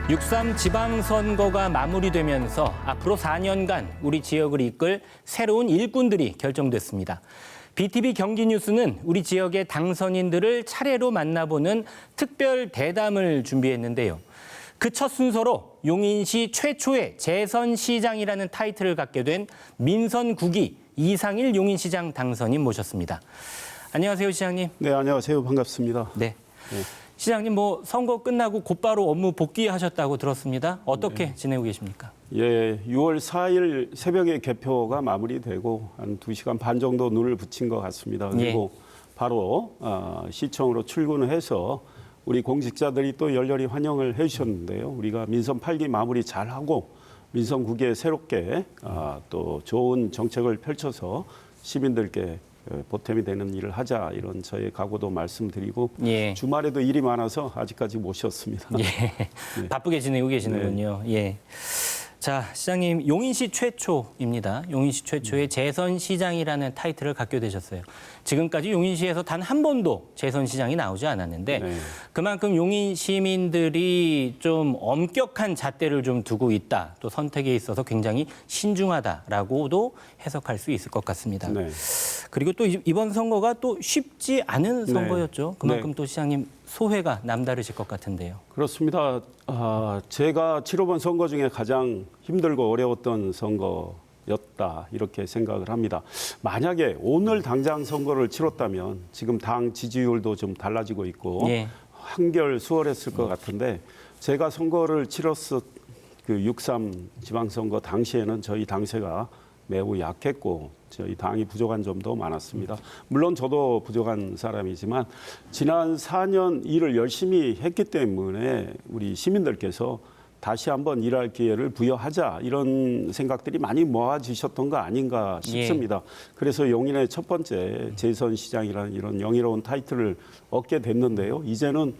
(6.3) 지방선거가 마무리되면서 앞으로 4년간 우리 지역을 이끌 새로운 일꾼들이 결정됐습니다. BTV 경기뉴스는 우리 지역의 당선인들을 차례로 만나보는 특별 대담을 준비했는데요. 그 첫 순서로 용인시 최초의 재선시장이라는 타이틀을 갖게 된 민선 9기 이상일 용인시장 당선인 모셨습니다. 안녕하세요, 시장님. 네, 안녕하세요. 반갑습니다. 네. 시장님, 선거 끝나고 곧바로 업무 복귀하셨다고 들었습니다. 어떻게 지내고 계십니까? 예, 6월 4일 새벽에 개표가 마무리되고 한 2시간 반 정도 눈을 붙인 것 같습니다. 그리고 바로 시청으로 출근을 해서 우리 공직자들이 또 열렬히 환영을 해주셨는데요. 우리가 민선 8기 마무리 잘하고 민선 9기에 새롭게 또 좋은 정책을 펼쳐서 시민들께 보탬이 되는 일을 하자, 이런 저의 각오도 말씀드리고 주말에도 일이 많아서 아직까지 못 쉬었습니다. 네. 바쁘게 지내고 계시는군요. 예. 자, 시장님, 용인시 최초입니다. 용인시 최초의 재선시장이라는 타이틀을 갖게 되셨어요. 지금까지 용인시에서 단 한 번도 재선시장이 나오지 않았는데 그만큼 용인 시민들이 좀 엄격한 잣대를 좀 두고 있다. 또 선택에 있어서 굉장히 신중하다라고도 해석할 수 있을 것 같습니다. 그리고 또 이번 선거가 또 쉽지 않은 선거였죠. 그만큼 또 시장님 소회가 남다르실 것 같은데요. 그렇습니다. 제가 치러본 선거 중에 가장 힘들고 어려웠던 선거였다, 이렇게 생각을 합니다. 만약에 오늘 당장 선거를 치렀다면 지금 당 지지율도 좀 달라지고 있고 한결 수월했을 것 같은데, 제가 선거를 치렀을 그 6.3 지방선거 당시에는 저희 당세가 매우 약했고 저희 당이 부족한 점도 많았습니다. 물론 저도 부족한 사람이지만 지난 4년 일을 열심히 했기 때문에 우리 시민들께서 다시 한번 일할 기회를 부여하자, 이런 생각들이 많이 모아지셨던 거 아닌가 싶습니다. 그래서 용인의 첫 번째 재선시장이라는 이런 영예로운 타이틀을 얻게 됐는데요. 이제는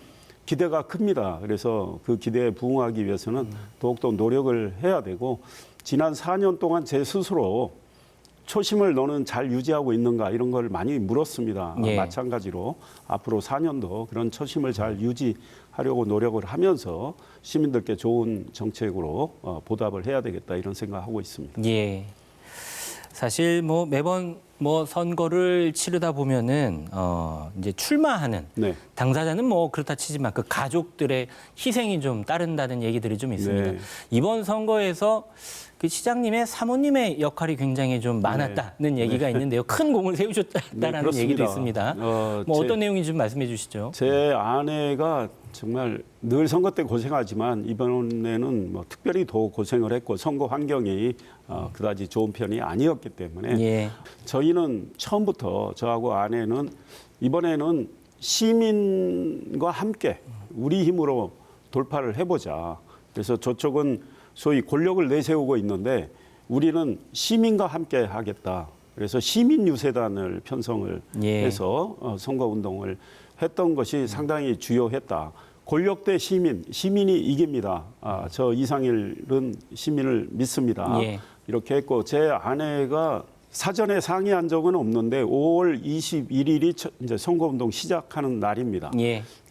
기대가 큽니다. 그래서 그 기대에 부응하기 위해서는 더욱더 노력을 해야 되고, 지난 4년 동안 제 스스로 초심을 너는 잘 유지하고 있는가, 이런 걸 많이 물었습니다. 마찬가지로 앞으로 4년도 그런 초심을 잘 유지하려고 노력을 하면서 시민들께 좋은 정책으로 보답을 해야 되겠다, 이런 생각하고 있습니다. 사실 매번 선거를 치르다 보면은 이제 출마하는 당사자는 그렇다 치지만 그 가족들의 희생이 좀 따른다는 얘기들이 좀 있습니다. 이번 선거에서 그 시장님의 사모님의 역할이 굉장히 좀 많았다는 얘기가 있는데요. 큰 공을 세우셨다라는 얘기도 있습니다. 어떤 내용인지 좀 말씀해 주시죠. 제 아내가 정말 늘 선거 때 고생하지만 이번에는 특별히 더 고생을 했고, 선거 환경이 그다지 좋은 편이 아니었기 때문에 저희는 처음부터, 저하고 아내는 이번에는 시민과 함께 우리 힘으로 돌파를 해보자. 그래서 저쪽은 소위 권력을 내세우고 있는데 우리는 시민과 함께 하겠다. 그래서 시민유세단을 편성을 해서 선거운동을 했던 것이 상당히 주요했다. 권력 대 시민, 시민이 이깁니다. 저 이상일은 시민을 믿습니다. 이렇게 했고, 제 아내가 사전에 상의한 적은 없는데 5월 21일이 이제 선거운동 시작하는 날입니다.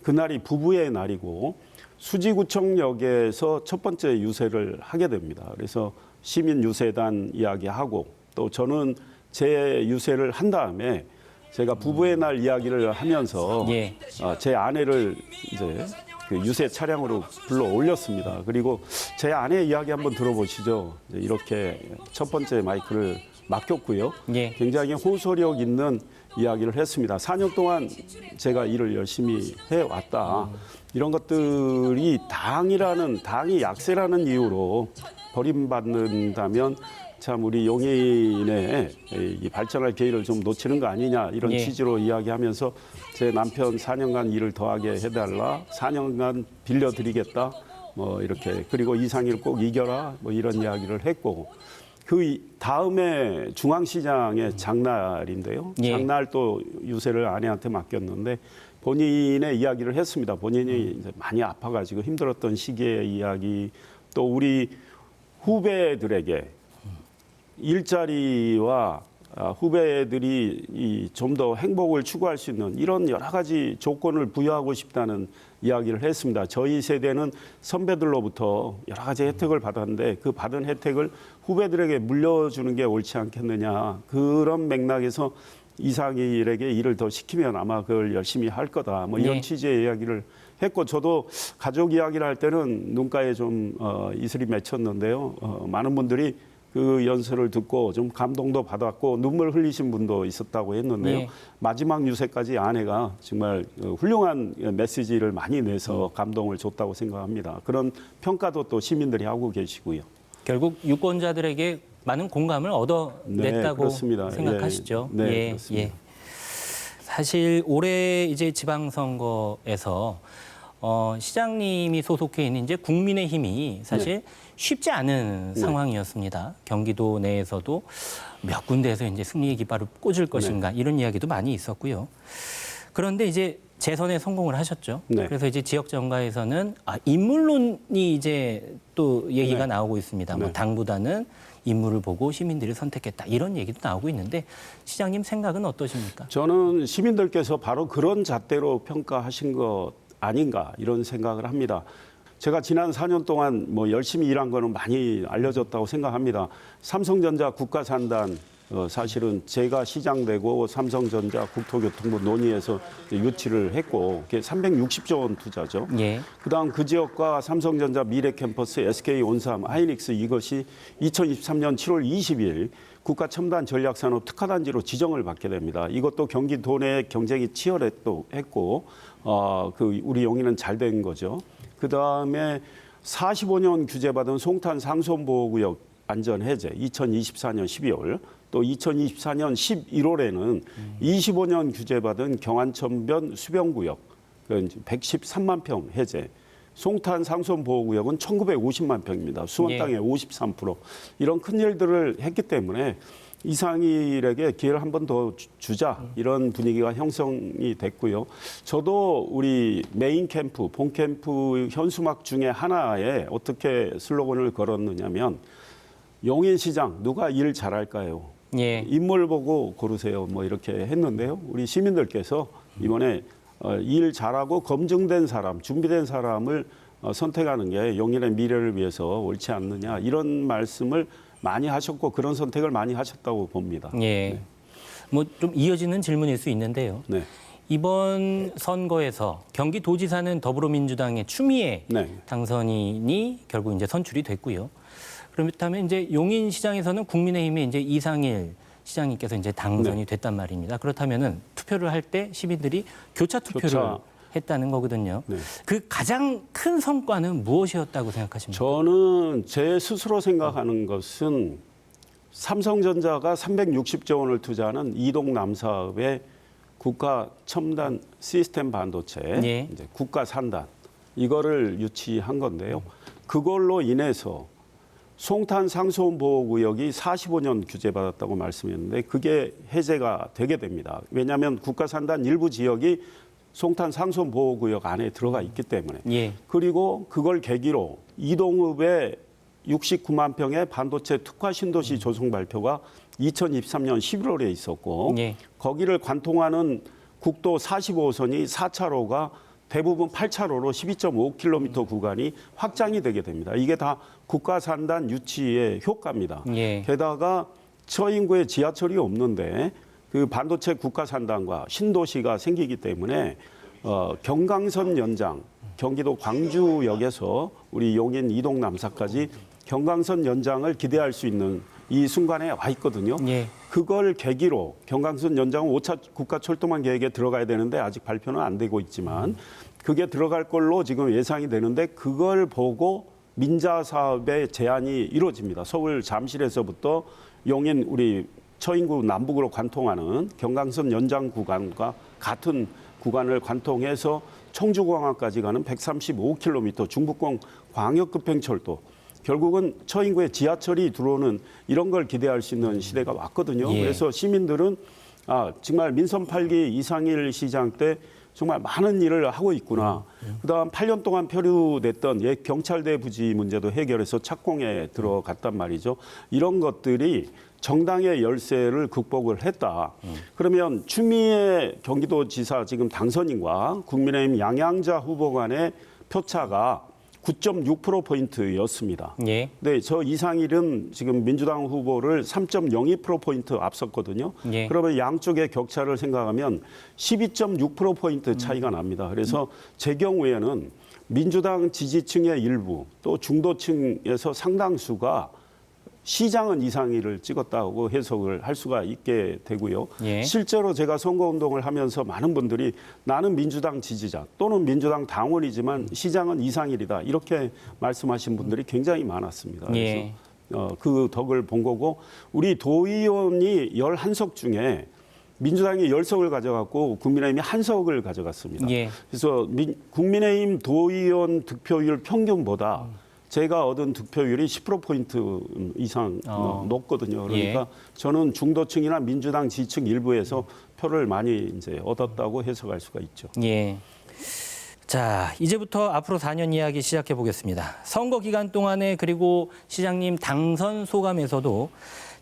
그날이 부부의 날이고 수지구청역에서 첫 번째 유세를 하게 됩니다. 그래서 시민유세단 이야기하고, 또 저는 제 유세를 한 다음에 제가 부부의 날 이야기를 하면서 제 아내를 이제 그 유세 차량으로 불러 올렸습니다. 그리고 제 아내 이야기 한번 들어보시죠. 이렇게 첫 번째 마이크를 맡겼고요. 굉장히 호소력 있는 이야기를 했습니다. 4년 동안 제가 일을 열심히 해왔다. 이런 것들이 당이 약세라는 이유로 버림받는다면 참 우리 용인의 이 발전할 기회를 좀 놓치는 거 아니냐, 이런 취지로 이야기하면서 제 남편 4년간 일을 더하게 해달라, 4년간 빌려드리겠다, 이렇게, 그리고 이상일 꼭 이겨라, 이런 이야기를 했고, 그 다음에 중앙시장의 장날인데요. 장날 또 유세를 아내한테 맡겼는데 본인의 이야기를 했습니다. 본인이 이제 많이 아파가지고 힘들었던 시기의 이야기, 또 우리 후배들에게 일자리와 후배들이 좀 더 행복을 추구할 수 있는 이런 여러 가지 조건을 부여하고 싶다는 이야기를 했습니다. 저희 세대는 선배들로부터 여러 가지 혜택을 받았는데 그 받은 혜택을 후배들에게 물려주는 게 옳지 않겠느냐. 그런 맥락에서 이상일에게 일을 더 시키면 아마 그걸 열심히 할 거다. 뭐 이런 네. 취지의 이야기를 했고 저도 가족 이야기를 할 때는 눈가에 좀 이슬이 맺혔는데요. 많은 분들이 그 연설을 듣고 좀 감동도 받았고 눈물 흘리신 분도 있었다고 했는데요. 네. 마지막 유세까지 아내가 정말 훌륭한 메시지를 많이 내서 감동을 줬다고 생각합니다. 그런 평가도 또 시민들이 하고 계시고요. 결국 유권자들에게 많은 공감을 얻어냈다고 그렇습니다. 생각하시죠? 네, 그렇습니다. 사실 올해 이제 지방선거에서 시장님이 소속해 있는 이제 국민의힘이 사실 쉽지 않은 상황이었습니다. 경기도 내에서도 몇 군데에서 이제 승리의 깃발을 꽂을 것인가 이런 이야기도 많이 있었고요. 그런데 이제 재선에 성공을 하셨죠. 네. 그래서 이제 지역 정가에서는 인물론이 이제 또 얘기가 나오고 있습니다. 뭐 네. 당보다는 인물을 보고 시민들이 선택했다 이런 얘기도 나오고 있는데 시장님 생각은 어떠십니까? 저는 시민들께서 바로 그런 잣대로 평가하신 것 아닌가 이런 생각을 합니다. 제가 지난 4년 동안 뭐 열심히 일한 거는 많이 알려졌다고 생각합니다. 삼성전자 국가산단 사실은 제가 시장되고 삼성전자 국토교통부 논의해서 유치를 했고 그게 360조 원 투자죠. 예. 그다음 그 지역과 삼성전자 미래캠퍼스, SK 온삼, 하이닉스 이것이 2023년 7월 20일 국가 첨단 전략산업 특화단지로 지정을 받게 됩니다. 이것도 경기도 내 경쟁이 치열했고 우리 용인은 잘 된 거죠. 그다음에 45년 규제받은 송탄 상선보호구역 안전 해제 2024년 12월 또 2024년 11월에는 25년 규제받은 경안천변 수변구역 113만 평 해제. 송탄 상선보호구역은 1950만 평입니다. 수원 땅의 53%. 이런 큰 일들을 했기 때문에 이상일에게 기회를 한 번 더 주자 이런 분위기가 형성이 됐고요. 저도 우리 메인 캠프, 본 캠프 현수막 중에 하나에 어떻게 슬로건을 걸었느냐면 용인시장 누가 일 잘할까요? 예. 인물 보고 고르세요. 뭐 이렇게 했는데요. 우리 시민들께서 이번에 일 잘하고 검증된 사람, 준비된 사람을 선택하는 게 용인의 미래를 위해서 옳지 않느냐 이런 말씀을 많이 하셨고 그런 선택을 많이 하셨다고 봅니다. 예. 뭐 좀 이어지는 질문일 수 있는데요. 네. 이번 선거에서 경기도지사는 더불어민주당의 추미애 네. 당선인이 결국 이제 선출이 됐고요. 그렇다면 이제 용인시장에서는 국민의힘의 이제 이상일 시장님께서 이제 당선이 됐단 말입니다. 그렇다면은 투표를 할 때 시민들이 교차 투표를 했다는 거거든요. 네. 그 가장 큰 성과는 무엇이었다고 생각하십니까? 저는 제 스스로 생각하는 것은 삼성전자가 360조 원을 투자하는 이동 남사업의 국가 첨단 시스템 반도체, 이제 국가 산단 이거를 유치한 건데요. 그걸로 인해서 송탄 상수원보호구역이 45년 규제받았다고 말씀했는데 그게 해제가 되게 됩니다. 왜냐하면 국가 산단 일부 지역이 송탄 상수원보호구역 안에 들어가 있기 때문에. 예. 그리고 그걸 계기로 이동읍의 69만 평의 반도체 특화 신도시 조성 발표가 2023년 11월에 있었고 거기를 관통하는 국도 45호선이 4차로가 대부분 8차로로 12.5km 구간이 확장이 되게 됩니다. 이게 다 국가산단 유치의 효과입니다. 게다가 처인구에 지하철이 없는데 그 반도체 국가산단과 신도시가 생기기 때문에 경강선 연장, 경기도 광주역에서 우리 용인 이동 남사까지 경강선 연장을 기대할 수 있는 이 순간에 와 있거든요. 그걸 계기로 경강선 연장은 5차 국가철도망 계획에 들어가야 되는데 아직 발표는 안 되고 있지만 그게 들어갈 걸로 지금 예상이 되는데 그걸 보고 민자 사업의 제안이 이루어집니다. 서울 잠실에서부터 용인 우리 처인구 남북으로 관통하는 경강선 연장 구간과 같은 구간을 관통해서 청주공항까지 가는 135km 중부권 광역급행철도 결국은 처인구에 지하철이 들어오는 이런 걸 기대할 수 있는 시대가 왔거든요. 그래서 시민들은 정말 민선 8기 이상일 시장 때 정말 많은 일을 하고 있구나. 그다음 8년 동안 표류됐던 경찰대 부지 문제도 해결해서 착공에 들어갔단 말이죠. 이런 것들이 정당의 열세를 극복을 했다. 그러면 추미애 경기도지사 지금 당선인과 국민의힘 양양자 후보 간의 표차가 9.6%포인트였습니다. 예. 네, 저 이상일은 지금 민주당 후보를 3.02%포인트 앞섰거든요. 예. 그러면 양쪽의 격차를 생각하면 12.6%포인트 차이가 납니다. 그래서 제 경우에는 민주당 지지층의 일부 또 중도층에서 상당수가 시장은 이상일을 찍었다고 해석을 할 수가 있게 되고요. 예. 실제로 제가 선거운동을 하면서 많은 분들이 나는 민주당 지지자 또는 민주당 당원이지만 시장은 이상일이다 이렇게 말씀하신 분들이 굉장히 많았습니다. 그래서 예. 그 덕을 본 거고 우리 도의원이 11석 중에 민주당이 10석을 가져갔고 국민의힘이 1석을 가져갔습니다. 예. 그래서 국민의힘 도의원 득표율 평균보다 제가 얻은 득표율이 10%포인트 이상 높거든요. 그러니까 예. 저는 중도층이나 민주당 지지층 일부에서 표를 많이 이제 얻었다고 해석할 수가 있죠. 예. 자, 이제부터 앞으로 4년 이야기 시작해 보겠습니다. 선거 기간 동안에 그리고 시장님 당선 소감에서도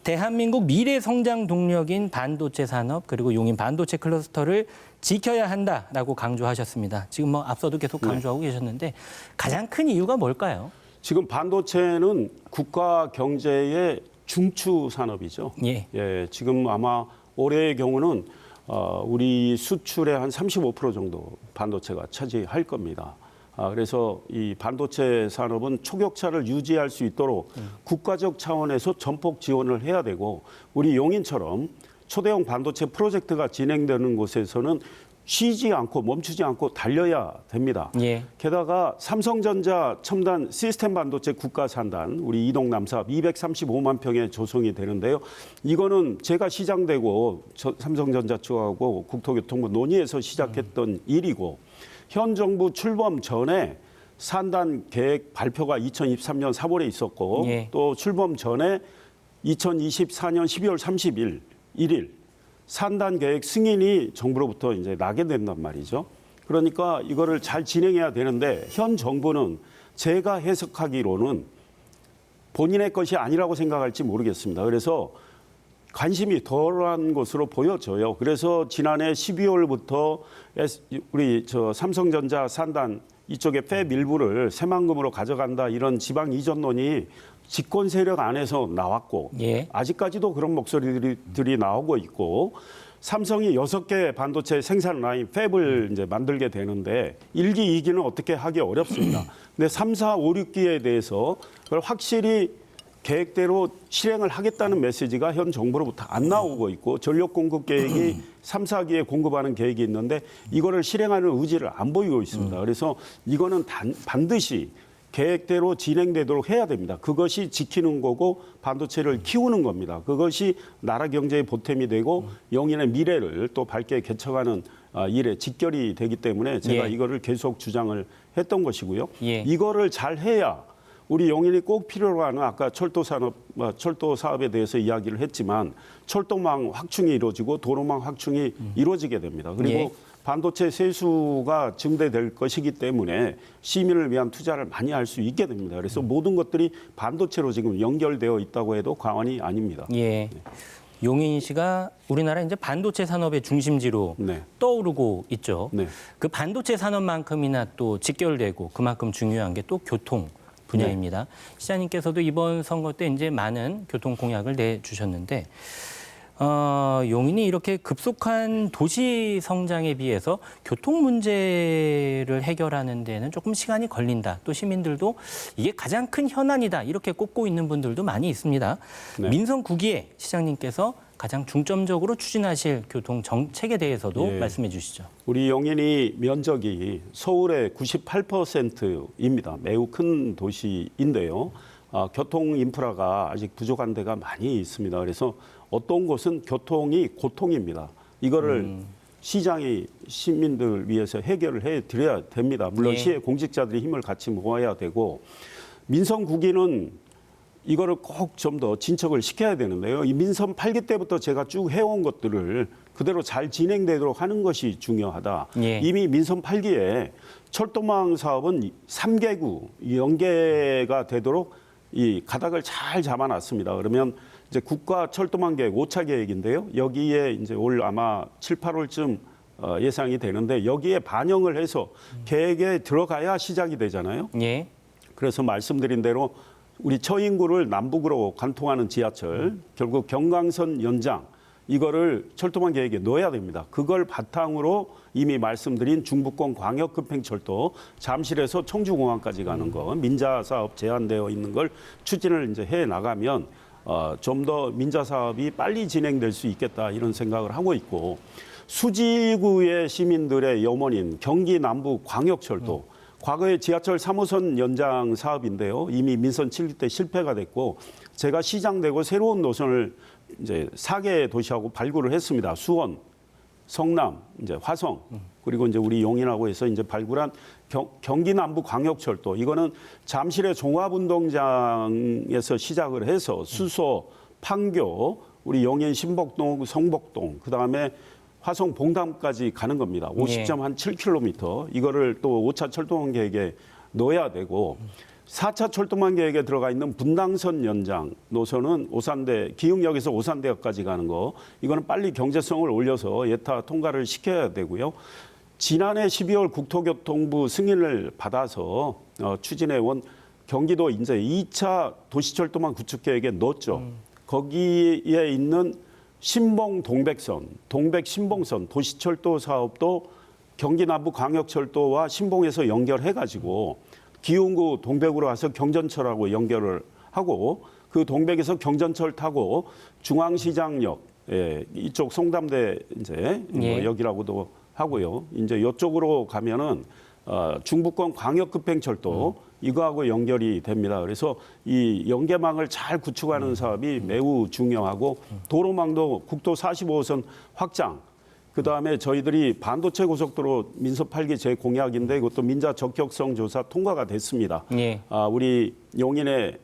대한민국 미래 성장 동력인 반도체 산업 그리고 용인 반도체 클러스터를 지켜야 한다라고 강조하셨습니다. 지금 뭐 앞서도 계속 강조하고 계셨는데 가장 큰 이유가 뭘까요? 지금 반도체는 국가 경제의 중추 산업이죠. 예. 예, 지금 아마 올해의 경우는 우리 수출의 한 35% 정도 반도체가 차지할 겁니다. 그래서 이 반도체 산업은 초격차를 유지할 수 있도록 국가적 차원에서 전폭 지원을 해야 되고 우리 용인처럼 초대형 반도체 프로젝트가 진행되는 곳에서는 쉬지 않고 멈추지 않고 달려야 됩니다. 예. 게다가 삼성전자 첨단 시스템 반도체 국가산단 우리 이동남 사업 235만 평에 조성이 되는데요. 이거는 제가 시장되고 삼성전자 측하고 국토교통부 논의해서 시작했던 일이고 현 정부 출범 전에 산단 계획 발표가 2023년 4월에 있었고 예. 또 출범 전에 2024년 12월 31일 산단 계획 승인이 정부로부터 이제 나게 된단 말이죠. 그러니까 이거를 잘 진행해야 되는데 현 정부는 제가 해석하기로는 본인의 것이 아니라고 생각할지 모르겠습니다. 그래서 관심이 덜한 것으로 보여져요. 그래서 지난해 12월부터 우리 삼성전자 산단 이쪽에 팹 일부를 새만금으로 가져간다 이런 지방 이전론이 집권 세력 안에서 나왔고 예. 아직까지도 그런 목소리들이 나오고 있고 삼성이 6개 반도체 생산 라인 팹을 이제 만들게 되는데 1기, 2기는 어떻게 하기 어렵습니다. 근데 3, 4, 5, 6기에 대해서 그걸 확실히 계획대로 실행을 하겠다는 메시지가 현 정부로부터 안 나오고 있고 전력 공급 계획이 3, 4기에 공급하는 계획이 있는데 이거를 실행하는 의지를 안 보이고 있습니다. 그래서 이거는 반드시 계획대로 진행되도록 해야 됩니다. 그것이 지키는 거고 반도체를 키우는 겁니다. 그것이 나라 경제의 보탬이 되고 영인의 미래를 또 밝게 개척하는 일에 직결이 되기 때문에 제가 예. 이거를 계속 주장을 했던 것이고요. 예. 이거를 잘 해야 우리 용인이 꼭 필요로 하는 아까 철도 사업에 대해서 이야기를 했지만 철도망 확충이 이루어지고 도로망 확충이 이루어지게 됩니다. 그리고 예. 반도체 세수가 증대될 것이기 때문에 시민을 위한 투자를 많이 할 수 있게 됩니다. 그래서 모든 것들이 반도체로 지금 연결되어 있다고 해도 과언이 아닙니다. 예. 용인시가 우리나라 이제 반도체 산업의 중심지로 네. 떠오르고 있죠. 네. 그 반도체 산업만큼이나 또 직결되고 그만큼 중요한 게 또 교통 분야입니다. 시장님께서도 이번 선거 때 이제 많은 교통 공약을 내주셨는데 용인이 이렇게 급속한 도시 성장에 비해서 교통 문제를 해결하는 데는 조금 시간이 걸린다. 또 시민들도 이게 가장 큰 현안이다. 이렇게 꼽고 있는 분들도 많이 있습니다. 네. 민선 9기에 시장님께서 가장 중점적으로 추진하실 교통 정책에 대해서도 예. 말씀해 주시죠. 우리 용인이 면적이 서울의 98%입니다. 매우 큰 도시인데요. 교통 인프라가 아직 부족한 데가 많이 있습니다. 그래서 어떤 곳은 교통이 고통입니다. 이거를 시장이 시민들 위해서 해결을 해드려야 됩니다. 물론 예. 시의 공직자들이 힘을 같이 모아야 되고 민선 9기는 이거를 꼭 좀 더 진척을 시켜야 되는데요. 이 민선 8기 때부터 제가 쭉 해온 것들을 그대로 잘 진행되도록 하는 것이 중요하다. 예. 이미 민선 8기에 철도망 사업은 3개구 연계가 되도록 이 가닥을 잘 잡아놨습니다. 그러면 이제 국가 철도망 계획 5차 계획인데요. 여기에 이제 올 아마 7, 8월쯤 예상이 되는데 여기에 반영을 해서 계획에 들어가야 시작이 되잖아요. 예. 그래서 말씀드린 대로 우리 처인구를 남북으로 관통하는 지하철, 결국 경강선 연장, 이거를 철도망 계획에 넣어야 됩니다. 그걸 바탕으로 이미 말씀드린 중부권 광역급행철도 잠실에서 청주공항까지 가는 거, 민자 사업 제한되어 있는 걸 추진을 이제 해 나가면 좀 더 민자 사업이 빨리 진행될 수 있겠다 이런 생각을 하고 있고, 수지구의 시민들의 염원인 경기 남부 광역철도, 과거에 지하철 3호선 연장 사업인데요. 이미 민선 7기 때 실패가 됐고, 제가 시장 되고 새로운 노선을 이제 4개 도시하고 발굴을 했습니다. 수원, 성남, 이제 화성, 그리고 이제 우리 용인하고 해서 이제 발굴한 경기 남부 광역철도. 이거는 잠실의 종합운동장에서 시작을 해서 수소, 판교, 우리 용인 신복동, 성복동, 그 다음에 화성 봉담까지 가는 겁니다. 50.7km. 이거를 또 5차 철도망 계획에 넣어야 되고, 4차 철도망 계획에 들어가 있는 분당선 연장 노선은 오산대, 기흥역에서 오산대역까지 가는 거, 이거는 빨리 경제성을 올려서 예타 통과를 시켜야 되고요. 지난해 12월 국토교통부 승인을 받아서 추진해온 경기도 이제 2차 도시철도망 구축 계획에 넣었죠. 거기에 있는 신봉 동백선, 동백 신봉선 도시철도 사업도 경기 남부 광역철도와 신봉에서 연결해가지고 기흥구 동백으로 와서 경전철하고 연결을 하고, 그 동백에서 경전철 타고 중앙시장역, 이쪽 송담대 이제 역이라고도 하고요. 이제 이쪽으로 가면은 중부권 광역급행철도 이거하고 연결이 됩니다. 그래서 이 연계망을 잘 구축하는 사업이 매우 중요하고, 도로망도 국도 45호선 확장, 그다음에 저희들이 반도체 고속도로 민서 8기 제 공약인데 이것도 민자 적격성 조사 통과가 됐습니다. 예. 우리 용인의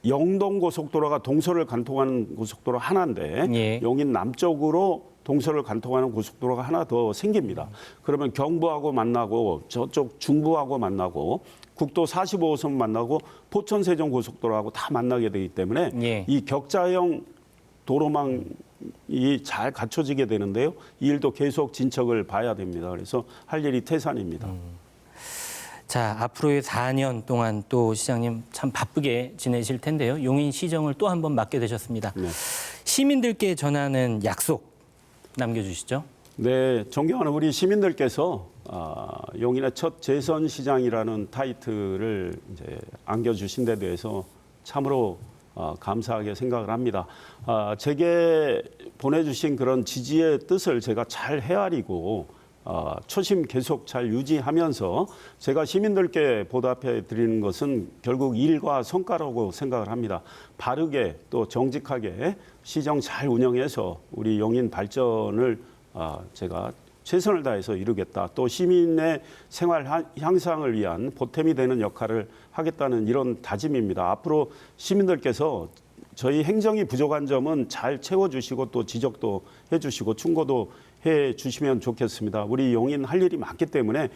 영동 고속도로가 동서를 관통하는 고속도로 하나인데, 예. 용인 남쪽으로 동서를 관통하는 고속도로가 하나 더 생깁니다. 그러면 경부하고 만나고 저쪽 중부하고 만나고 국도 45호선 만나고 포천 세종 고속도로하고 다 만나게 되기 때문에 예. 이 격자형 도로망이 잘 갖춰지게 되는데요. 이 일도 계속 진척을 봐야 됩니다. 그래서 할 일이 태산입니다. 자, 앞으로의 4년 동안 또 시장님 참 바쁘게 지내실 텐데요. 용인 시정을 또 한 번 맡게 되셨습니다. 네. 시민들께 전하는 약속 남겨주시죠. 네, 존경하는 우리 시민들께서 용인의 첫 재선시장이라는 타이틀을 이제 안겨주신 데 대해서 참으로 감사하게 생각을 합니다. 제게 보내주신 그런 지지의 뜻을 제가 잘 헤아리고 초심 계속 잘 유지하면서 제가 시민들께 보답해 드리는 것은 결국 일과 성과라고 생각을 합니다. 바르게 또 정직하게 시정 잘 운영해서 우리 용인 발전을 제가 최선을 다해서 이루겠다. 또 시민의 생활 향상을 위한 보탬이 되는 역할을 하겠다는 이런 다짐입니다. 앞으로 시민들께서 저희 행정이 부족한 점은 잘 채워주시고 또 지적도 해주시고 충고도 해주시면 좋겠습니다. 우리 용인 할 일이 많기 때문에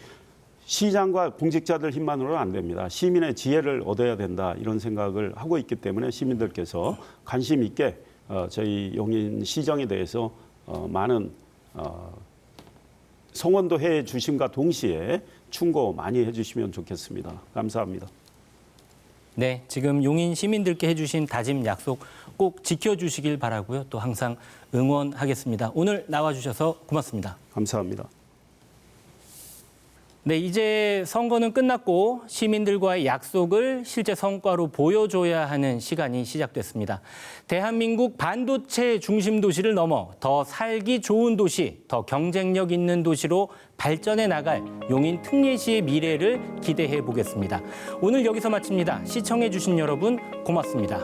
시장과 공직자들 힘만으로는 안 됩니다. 시민의 지혜를 얻어야 된다 이런 생각을 하고 있기 때문에 시민들께서 관심 있게 저희 용인 시정에 대해서 많은 성원도 해 주심과 동시에 충고 많이 해주시면 좋겠습니다. 감사합니다. 네, 지금 용인 시민들께 해주신 다짐 약속 꼭 지켜주시길 바라고요. 또 항상 응원하겠습니다. 오늘 나와주셔서 고맙습니다. 감사합니다. 네, 이제 선거는 끝났고 시민들과의 약속을 실제 성과로 보여줘야 하는 시간이 시작됐습니다. 대한민국 반도체 중심 도시를 넘어 더 살기 좋은 도시, 더 경쟁력 있는 도시로 발전해 나갈 용인 특례시의 미래를 기대해 보겠습니다. 오늘 여기서 마칩니다. 시청해 주신 여러분 고맙습니다.